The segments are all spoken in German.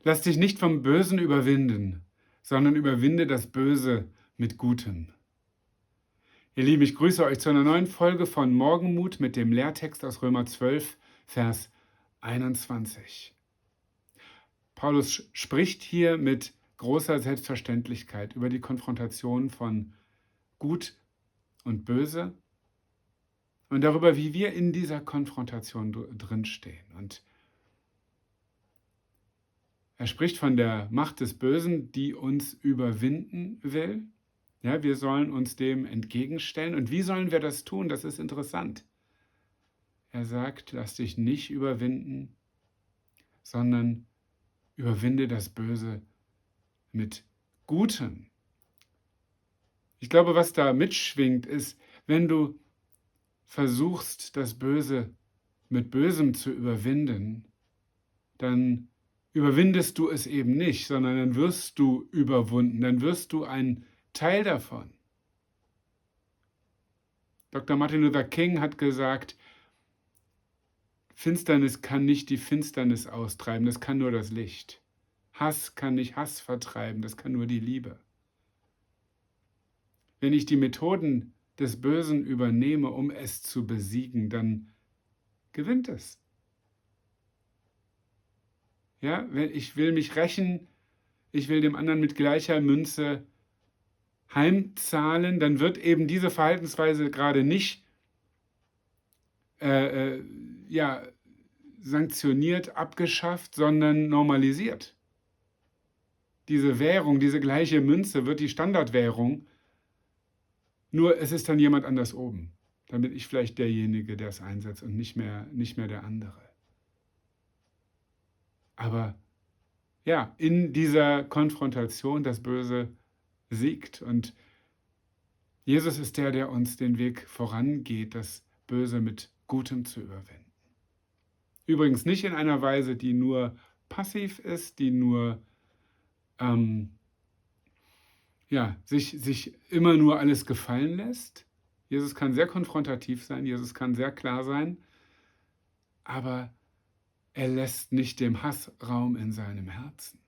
Lass dich nicht vom Bösen überwinden, sondern überwinde das Böse mit Gutem. Ihr Lieben, ich grüße euch zu einer neuen Folge von Morgenmut mit dem Lehrtext aus Römer 12, Vers 21. Paulus spricht hier mit großer Selbstverständlichkeit über die Konfrontation von Gut und Böse und darüber, wie wir in dieser Konfrontation drinstehen. Und er spricht von der Macht des Bösen, die uns überwinden will. Ja, wir sollen uns dem entgegenstellen. Und wie sollen wir das tun? Das ist interessant. Er sagt, lass dich nicht überwinden, sondern überwinde das Böse mit Gutem. Ich glaube, was da mitschwingt, ist, wenn du versuchst, das Böse mit Bösem zu überwinden, dann überwindest du es eben nicht, sondern dann wirst du überwunden, dann wirst du ein Teil davon. Dr. Martin Luther King hat gesagt, Finsternis kann nicht die Finsternis austreiben, das kann nur das Licht. Hass kann nicht Hass vertreiben, das kann nur die Liebe. Wenn ich die Methoden des Bösen übernehme, um es zu besiegen, dann gewinnt es. Ja, ich will mich rächen, ich will dem anderen mit gleicher Münze heimzahlen, dann wird eben diese Verhaltensweise gerade nicht sanktioniert, abgeschafft, sondern normalisiert. Diese Währung, diese gleiche Münze wird die Standardwährung, nur es ist dann jemand anders oben. Dann bin ich vielleicht derjenige, der es einsetzt und nicht mehr der andere. Aber ja, in dieser Konfrontation das Böse siegt. Und Jesus ist der uns den Weg vorangeht, das Böse mit Gutem zu überwinden. Übrigens nicht in einer Weise, die nur passiv ist, die nur sich immer nur alles gefallen lässt. Jesus kann sehr konfrontativ sein, Jesus kann sehr klar sein, aber er lässt nicht dem Hass Raum in seinem Herzen.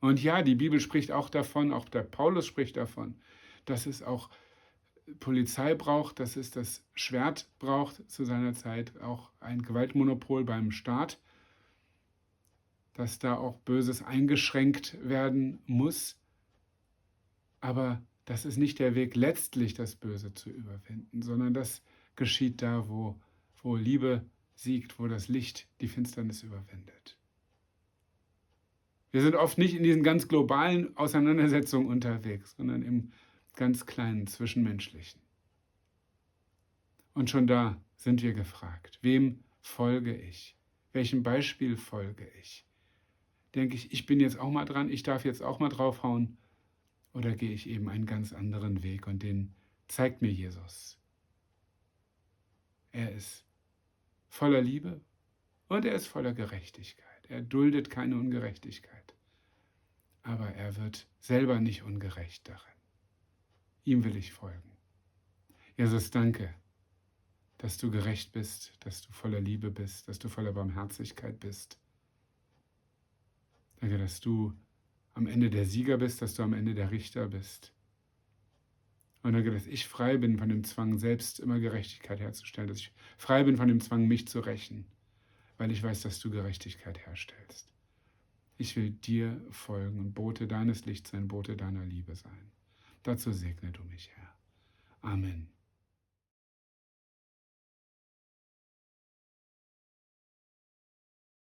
Und ja, die Bibel spricht auch davon, auch der Paulus spricht davon, dass es auch Polizei braucht, dass es das Schwert braucht zu seiner Zeit, auch ein Gewaltmonopol beim Staat, dass da auch Böses eingeschränkt werden muss. Aber das ist nicht der Weg, letztlich das Böse zu überwinden, sondern das geschieht da, wo Liebe siegt, wo das Licht die Finsternis überwindet. Wir sind oft nicht in diesen ganz globalen Auseinandersetzungen unterwegs, sondern im ganz kleinen Zwischenmenschlichen. Und schon da sind wir gefragt. Wem folge ich? Welchem Beispiel folge ich? Denke ich bin jetzt auch mal dran, ich darf jetzt auch mal draufhauen? Oder gehe ich eben einen ganz anderen Weg und den zeigt mir Jesus? Er ist voller Liebe und er ist voller Gerechtigkeit. Er duldet keine Ungerechtigkeit. Aber er wird selber nicht ungerecht darin. Ihm will ich folgen. Jesus, danke, dass du gerecht bist, dass du voller Liebe bist, dass du voller Barmherzigkeit bist. Danke, dass du am Ende der Sieger bist, dass du am Ende der Richter bist. Und danke, dass ich frei bin von dem Zwang, selbst immer Gerechtigkeit herzustellen, dass ich frei bin von dem Zwang, mich zu rächen, weil ich weiß, dass du Gerechtigkeit herstellst. Ich will dir folgen und Bote deines Lichts sein, Bote deiner Liebe sein. Dazu segne du mich, Herr. Amen.